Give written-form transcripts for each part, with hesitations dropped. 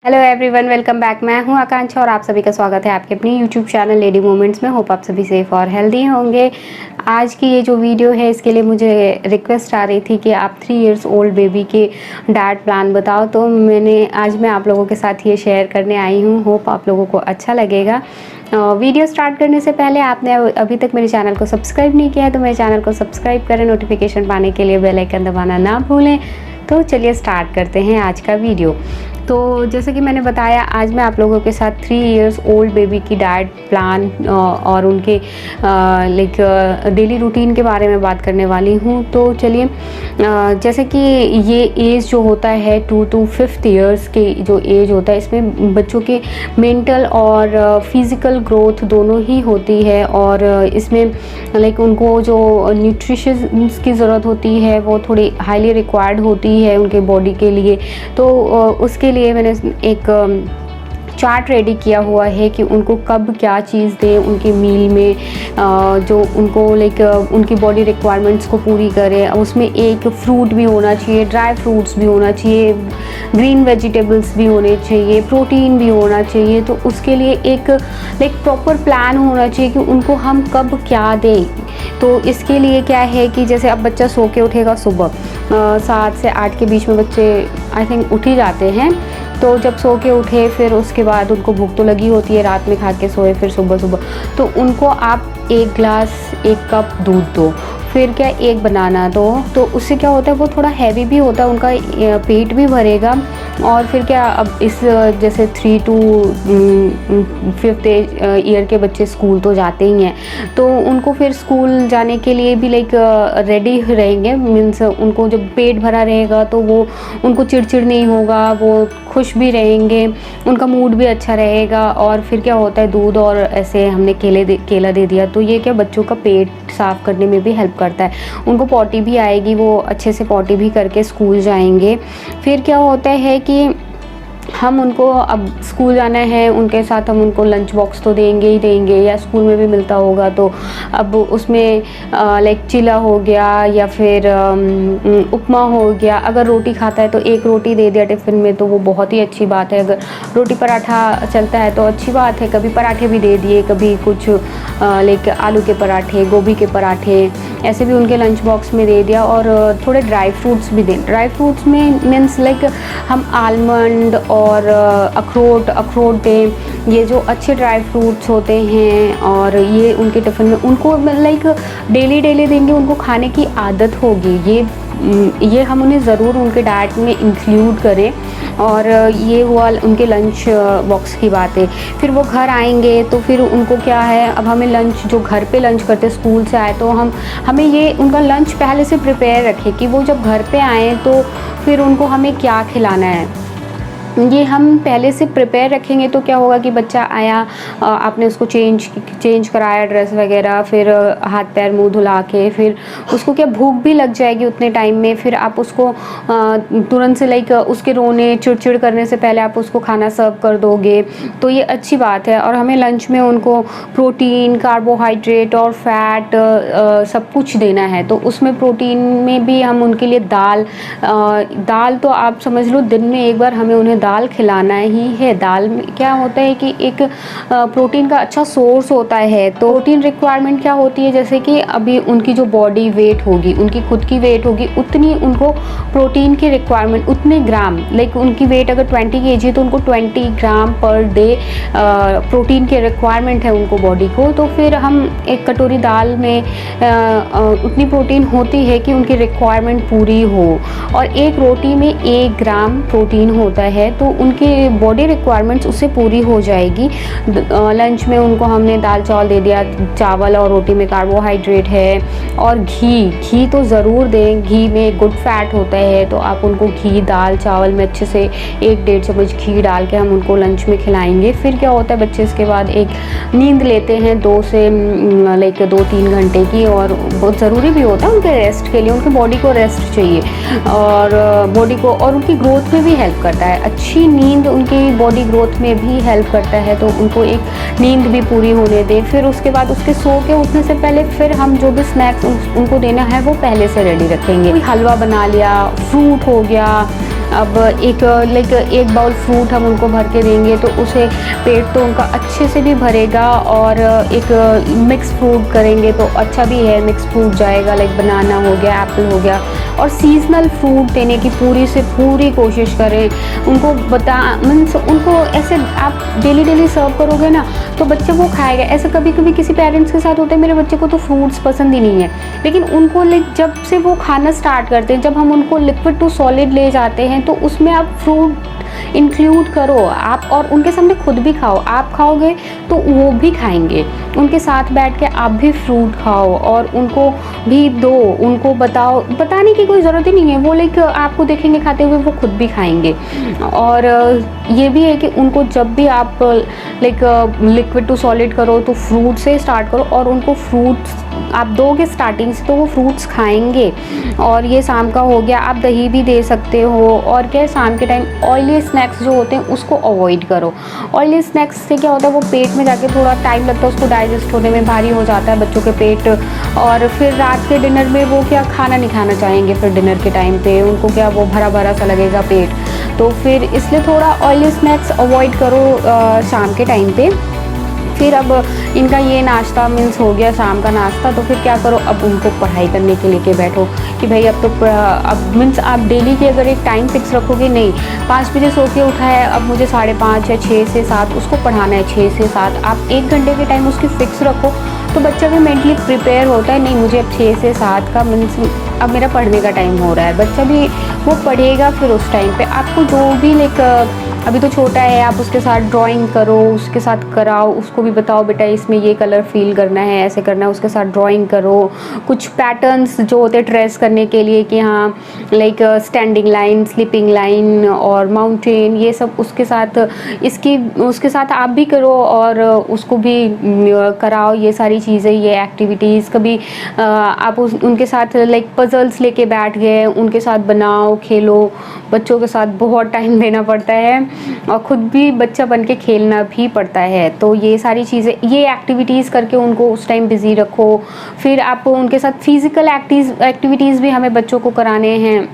Hello everyone, welcome back. मैं हूं आकांक्षा और आप सभी का स्वागत है आपके अपनी यूट्यूब चैनल लेडी मोमेंट्स में। होप आप सभी सेफ और हेल्दी होंगे। आज की ये जो वीडियो है इसके लिए मुझे रिक्वेस्ट आ रही थी कि आप 3 इयर्स ओल्ड बेबी के डाइट प्लान बताओ, तो आज मैं आप लोगों के साथ ये शेयर करने आई हूँ। होप आप लोगों को अच्छा लगेगा। वीडियो स्टार्ट करने से पहले आपने अभी तक मेरे चैनल को सब्सक्राइब नहीं किया है तो मेरे चैनल को सब्सक्राइब करें। नोटिफिकेशन पाने के लिए बेल आइकन दबाना ना भूलें। तो चलिए स्टार्ट करते हैं आज का वीडियो। तो जैसे कि मैंने बताया, आज मैं आप लोगों के साथ 3 इयर्स ओल्ड बेबी की डाइट प्लान और उनके डेली रूटीन के बारे में बात करने वाली हूँ। तो चलिए, जैसे कि ये एज जो होता है 2 to 5 इयर्स के जो एज होता है, इसमें बच्चों के मेंटल और फिज़िकल ग्रोथ दोनों ही होती है। और इसमें उनको जो न्यूट्रिशंस की ज़रूरत होती है वो थोड़ी हाईली रिक्वायर्ड होती है उनके बॉडी के लिए। तो उसके लिए मैंने एक चार्ट रेडी किया हुआ है कि उनको कब क्या चीज़ दें उनकी मील में, जो उनको उनकी बॉडी रिक्वायरमेंट्स को पूरी करे। उसमें एक फ्रूट भी होना चाहिए, ड्राई फ्रूट्स भी होना चाहिए, ग्रीन वेजिटेबल्स भी होने चाहिए, प्रोटीन भी होना चाहिए। तो उसके लिए एक प्रॉपर प्लान होना चाहिए कि उनको हम कब क्या दें। तो इसके लिए क्या है कि जैसे अब बच्चा सो के उठेगा सुबह 7 से 8 के बीच में बच्चे आई थिंक उठ ही जाते हैं। तो जब सो के उठे फिर उसके बाद उनको भूख तो लगी होती है, रात में खा के सोए, फिर सुबह तो उनको आप 1 गिलास 1 कप दूध दो, फिर क्या 1 बनाना दो। तो उससे क्या होता है वो थोड़ा हैवी भी होता है, उनका पेट भी भरेगा। और फिर क्या, अब इस जैसे 3 to 5 ईयर के बच्चे स्कूल तो जाते ही हैं, तो उनको फिर स्कूल जाने के लिए भी रेडी रहेंगे। मीन्स उनको जब पेट भरा रहेगा तो वो उनको चिड़चिड़ नहीं होगा, वो खुश भी रहेंगे, उनका मूड भी अच्छा रहेगा। और फिर क्या होता है, दूध और ऐसे हमने केला दे दिया तो ये क्या बच्चों का पेट साफ़ करने में भी हेल्प करता है। उनको पॉटी भी आएगी, वो अच्छे से पॉटी भी करके स्कूल जाएंगे। फिर क्या होता है कि हम उनको, अब स्कूल जाना है उनके साथ, हम उनको लंच बॉक्स तो देंगे ही देंगे, या स्कूल में भी मिलता होगा तो अब उसमें चिला हो गया या फिर उपमा हो गया। अगर रोटी खाता है तो 1 रोटी दे दिया टिफ़िन में तो वो बहुत ही अच्छी बात है। अगर रोटी पराठा चलता है तो अच्छी बात है, कभी पराठे भी दे दिए, कभी कुछ आलू के पराठे, गोभी के पराठे, ऐसे भी उनके लंच बॉक्स में दे दिया। और थोड़े ड्राई फ्रूट्स भी दें। ड्राई फ्रूट्स में मीन्स हम आलमंड और अखरोट दें, ये जो अच्छे ड्राई फ्रूट्स होते हैं। और ये उनके टिफ़िन में उनको डेली देंगे, उनको खाने की आदत होगी। ये हम उन्हें ज़रूर उनके डाइट में इंक्लूड करें। और ये हुआ उनके लंच बॉक्स की बात है। फिर वो घर आएंगे तो फिर उनको क्या है, अब हमें लंच, जो घर पे लंच करते स्कूल से आए तो हमें ये उनका लंच पहले से प्रिपेयर रखें कि वो जब घर पे आएँ तो फिर उनको हमें क्या खिलाना है। ये हम पहले से प्रिपेयर रखेंगे तो क्या होगा कि बच्चा आया, आपने उसको चेंज कराया ड्रेस वगैरह, फिर हाथ पैर मुंह धुला के फिर उसको क्या भूख भी लग जाएगी उतने टाइम में। फिर आप उसको तुरंत से उसके रोने चिड़चिड़ करने से पहले आप उसको खाना सर्व कर दोगे तो ये अच्छी बात है। और हमें लंच में उनको प्रोटीन, कार्बोहाइड्रेट और फैट सब कुछ देना है। तो उसमें प्रोटीन में भी हम उनके लिए दाल तो आप समझ लो दिन में 1 बार हमें उन्हें दाल खिलाना ही है। दाल में क्या होता है कि एक प्रोटीन का अच्छा सोर्स होता है। तो प्रोटीन रिक्वायरमेंट क्या होती है, जैसे कि अभी उनकी जो बॉडी वेट होगी, उनकी खुद की वेट होगी, उतनी उनको प्रोटीन की रिक्वायरमेंट, उतने ग्राम, उनकी वेट अगर 20 kg तो उनको 20 ग्राम पर डे प्रोटीन की रिक्वायरमेंट है उनको बॉडी को। तो फिर हम 1 कटोरी दाल में उतनी प्रोटीन होती है कि उनकी रिक्वायरमेंट पूरी हो। और 1 रोटी में 1 ग्राम प्रोटीन होता है, तो उनकी बॉडी रिक्वायरमेंट्स उससे पूरी हो जाएगी। लंच में उनको हमने दाल चावल दे दिया, चावल और रोटी में कार्बोहाइड्रेट है। और घी तो ज़रूर दें, घी में गुड फैट होता है, तो आप उनको घी दाल चावल में अच्छे से 1-1.5 चम्मच घी डाल के हम उनको लंच में खिलाएंगे। फिर क्या होता है, बच्चे इसके बाद एक नींद लेते हैं 2 से 2-3 घंटे की, और बहुत ज़रूरी भी होता है उनके रेस्ट के लिए। उनकी बॉडी को रेस्ट चाहिए और बॉडी को, और उनकी ग्रोथ में भी हेल्प करता है। अच्छी नींद उनकी बॉडी ग्रोथ में भी हेल्प करता है, तो उनको एक नींद भी पूरी होने दें। फिर उसके बाद उसके सो के उठने से पहले फिर हम जो भी स्नैक्स उनको देना है वो पहले से रेडी रखेंगे। कोई हलवा बना लिया, फ्रूट हो गया, अब एक बाउल फ्रूट हम उनको भर के देंगे तो उसे पेट तो उनका अच्छे से भी भरेगा, और एक मिक्स फ्रूट करेंगे तो अच्छा भी है, मिक्स फ्रूट जाएगा, लाइक बनाना हो गया, एप्पल हो गया। और सीजनल फ्रूट देने की पूरी से पूरी कोशिश करें। उनको मीन्स उनको ऐसे आप डेली सर्व करोगे ना तो बच्चे वो खाएगा। ऐसे कभी कभी किसी पेरेंट्स के साथ होता है, मेरे बच्चे को तो फ्रूट्स पसंद ही नहीं है, लेकिन उनको जब से वो खाना स्टार्ट करते हैं, जब हम उनको लिक्विड टू सॉलिड ले जाते हैं तो उसमें आप फ्रूट इंक्लूड करो आप, और उनके सामने खुद भी खाओ। आप खाओगे तो वो भी खाएंगे, उनके साथ बैठ के आप भी फ्रूट खाओ और उनको भी दो। उनको बताने की कोई ज़रूरत ही नहीं है, वो आपको देखेंगे खाते हुए वो खुद भी खाएंगे। और ये भी है कि उनको जब भी आप लिक्विड टू सॉलिड करो तो फ्रूट से स्टार्ट करो, और उनको फ्रूट्स आप दोगे स्टार्टिंग से तो वो फ्रूट्स खाएंगे। और ये शाम का हो गया, आप दही भी दे सकते हो। और क्या, शाम के टाइम ऑयली स्नैक्स जो होते हैं उसको अवॉइड करो। ऑयली स्नैक्स से क्या होता है, वो पेट में जाके थोड़ा टाइम लगता है, उसको डाइजेस्ट होने में भारी हो जाता है बच्चों के पेट, और फिर रात के डिनर में वो क्या खाना नहीं खाना चाहेंगे। फिर डिनर के टाइम पे उनको क्या वो भरा भरा सा लगेगा पेट, तो फिर इसलिए थोड़ा ऑयली स्नैक्स अवॉइड करो शाम के टाइम पे। फिर अब इनका ये नाश्ता मीन्स हो गया शाम का नाश्ता, तो फिर क्या करो, अब उनको पढ़ाई करने के लेके बैठो कि भाई अब मीन्स आप डेली की अगर एक टाइम फिक्स रखोगे, नहीं 5 बजे सो के उठा है, अब मुझे 5:30 या 6 से 7 उसको पढ़ाना है, 6 से 7 आप 1 घंटे के टाइम उसकी फ़िक्स रखो, तो बच्चा भी मेंटली प्रिपेयर होता है। नहीं, मुझे अब 6 से 7 का मीन्स अब मेरा पढ़ने का टाइम हो रहा है, बच्चा भी वो पढ़ेगा। फिर उस टाइम पे आपको जो भी अभी तो छोटा है, आप उसके साथ ड्राइंग करो, उसके साथ कराओ, उसको भी बताओ बेटा इसमें ये कलर फील करना है, ऐसे करना है, उसके साथ ड्राइंग करो। कुछ पैटर्न्स जो होते हैं ट्रेस करने के लिए कि हाँ स्टैंडिंग लाइन, स्लीपिंग लाइन और माउंटेन, ये सब उसके साथ आप भी करो और उसको भी कराओ। ये सारी चीज़ें, ये एक्टिविटीज़ कभी आप उनके साथ पजल्स लेके बैठ गए, उनके साथ बनाओ, खेलो। बच्चों के साथ बहुत टाइम देना पड़ता है और ख़ुद भी बच्चा बन के खेलना भी पड़ता है, तो ये सारी चीज़ें, ये एक्टिविटीज़ करके उनको उस टाइम बिज़ी रखो। फिर आप उनके साथ फिज़िकल एक्टिविटीज़ भी हमें बच्चों को कराने हैं।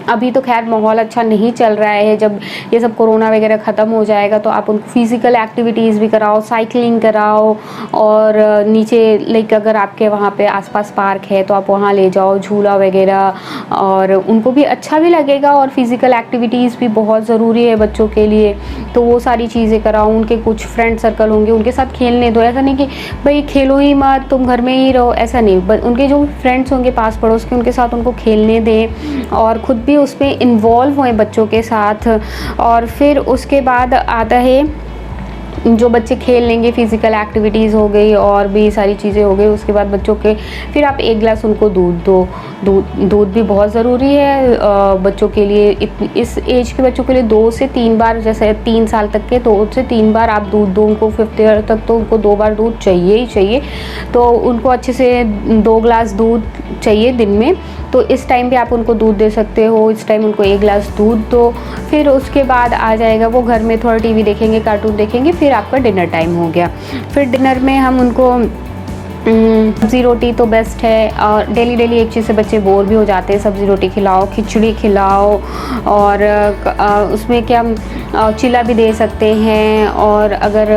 अभी तो खैर माहौल अच्छा नहीं चल रहा है, जब ये सब कोरोना वगैरह ख़त्म हो जाएगा तो आप उनको फिज़िकल एक्टिविटीज़ भी कराओ, साइकिलिंग कराओ, और नीचे अगर आपके वहाँ पे आसपास पार्क है तो आप वहाँ ले जाओ, झूला वगैरह, और उनको भी अच्छा भी लगेगा। और फिज़िकल एक्टिविटीज़ भी बहुत ज़रूरी है बच्चों के लिए, तो वो सारी चीज़ें कराओ। उनके कुछ फ्रेंड सर्कल होंगे, उनके साथ खेलने दो। ऐसा नहीं कि भाई खेलो ही मत, तुम घर में ही रहो, ऐसा नहीं। उनके जो फ्रेंड्स होंगे पास पड़ोस के, उनके साथ उनको खेलने दें और ख़ुद भी उसमें इन्वॉल्व हुए बच्चों के साथ। और फिर उसके बाद आता है जो बच्चे खेल लेंगे, फिज़िकल एक्टिविटीज़ हो गई और भी सारी चीज़ें हो गई, उसके बाद बच्चों के फिर आप 1 गिलास उनको दूध दो। दूध भी बहुत ज़रूरी है बच्चों के लिए। इस एज के बच्चों के लिए 2 से 3 बार, जैसे 3 साल तक के 2 से 3 बार आप दूध दो उनको। 5th ईयर तक तो उनको 2 बार दूध चाहिए ही चाहिए, तो उनको अच्छे से 2 गिलास दूध चाहिए दिन में। तो इस टाइम पे आप उनको दूध दे सकते हो, इस टाइम उनको 1 गिलास दूध दो। फिर उसके बाद आ जाएगा वो घर में थोड़ा टीवी देखेंगे, कार्टून देखेंगे, फिर आपका डिनर टाइम हो गया। फिर डिनर में हम उनको सब्ज़ी रोटी तो बेस्ट है, और डेली एक चीज़ से बच्चे बोर भी हो जाते हैं। सब्ज़ी रोटी खिलाओ, खिचड़ी खिलाओ, और उसमें क्या चिला भी दे सकते हैं। और अगर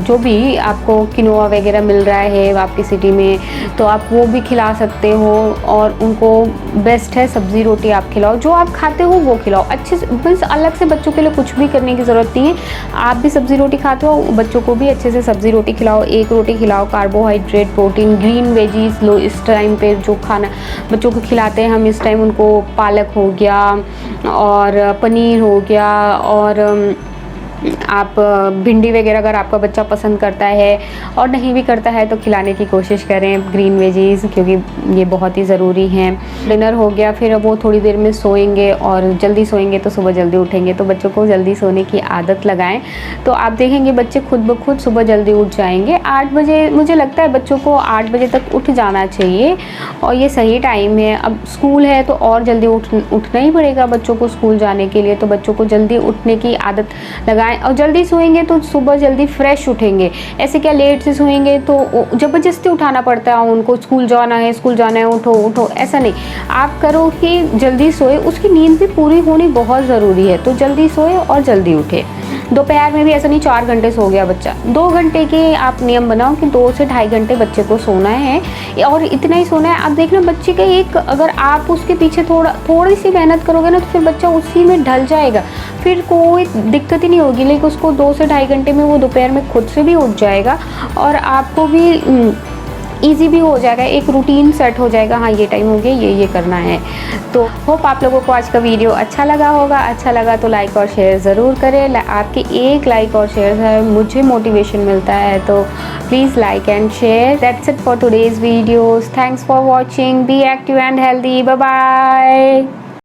जो भी आपको किनोआ वगैरह मिल रहा है आपकी सिटी में तो आप वो भी खिला सकते हो, और उनको बेस्ट है सब्ज़ी रोटी आप खिलाओ। जो आप खाते हो वो खिलाओ अच्छे से, बस अलग से बच्चों के लिए कुछ भी करने की ज़रूरत नहीं है। आप भी सब्ज़ी रोटी खाते हो, बच्चों को भी अच्छे से सब्ज़ी रोटी खिलाओ। 1 रोटी खिलाओ, कार्बोहाइड्रेट, प्रोटीन, ग्रीन वेजीज लो। इस टाइम पे जो खाना बच्चों को खिलाते हैं हम, इस टाइम उनको पालक हो गया और पनीर हो गया, और आप भिंडी वगैरह अगर आपका बच्चा पसंद करता है, और नहीं भी करता है तो खिलाने की कोशिश करें ग्रीन वेजीज, क्योंकि ये बहुत ही ज़रूरी हैं। डिनर हो गया, फिर वो थोड़ी देर में सोएंगे, और जल्दी सोएंगे तो सुबह जल्दी उठेंगे। तो बच्चों को जल्दी सोने की आदत लगाएं, तो आप देखेंगे बच्चे खुद ब खुद सुबह जल्दी उठ जाएंगे। 8 बजे मुझे लगता है बच्चों को 8 बजे तक उठ जाना चाहिए, और ये सही टाइम है। अब स्कूल है तो और जल्दी उठना ही पड़ेगा बच्चों को स्कूल जाने के लिए, तो बच्चों को जल्दी उठने की आदत लगाएं। और जल्दी सोएंगे तो सुबह जल्दी फ्रेश उठेंगे। ऐसे क्या लेट से सोएंगे तो ज़बरदस्ती उठाना पड़ता है उनको, स्कूल जाना है, उठो उठो, ऐसा नहीं। आप करो कि जल्दी सोए, उसकी नींद भी पूरी होनी बहुत ज़रूरी है, तो जल्दी सोए और जल्दी उठे। दोपहर में भी ऐसा नहीं 4 घंटे सो गया बच्चा, 2 घंटे के आप नियम बनाओ कि 2 से ढाई घंटे बच्चे को सोना है, और इतना ही सोना है। आप देखना बच्चे का एक, अगर आप उसके पीछे थोड़ी सी मेहनत करोगे ना, तो फिर बच्चा उसी में ढल जाएगा, फिर कोई दिक्कत ही नहीं होगी। लेकिन उसको 2 से ढाई घंटे में वो दोपहर में खुद से भी उठ जाएगा, और आपको भी ईज़ी भी हो जाएगा, एक रूटीन सेट हो जाएगा। हाँ, ये टाइम हो गया, ये करना है। तो होप आप लोगों को आज का वीडियो अच्छा लगा होगा। अच्छा लगा तो लाइक और शेयर ज़रूर करें। आपके एक लाइक और शेयर से मुझे मोटिवेशन मिलता है, तो please like and share. That's it for today's videos. Thanks for watching. Be active and healthy. Bye bye.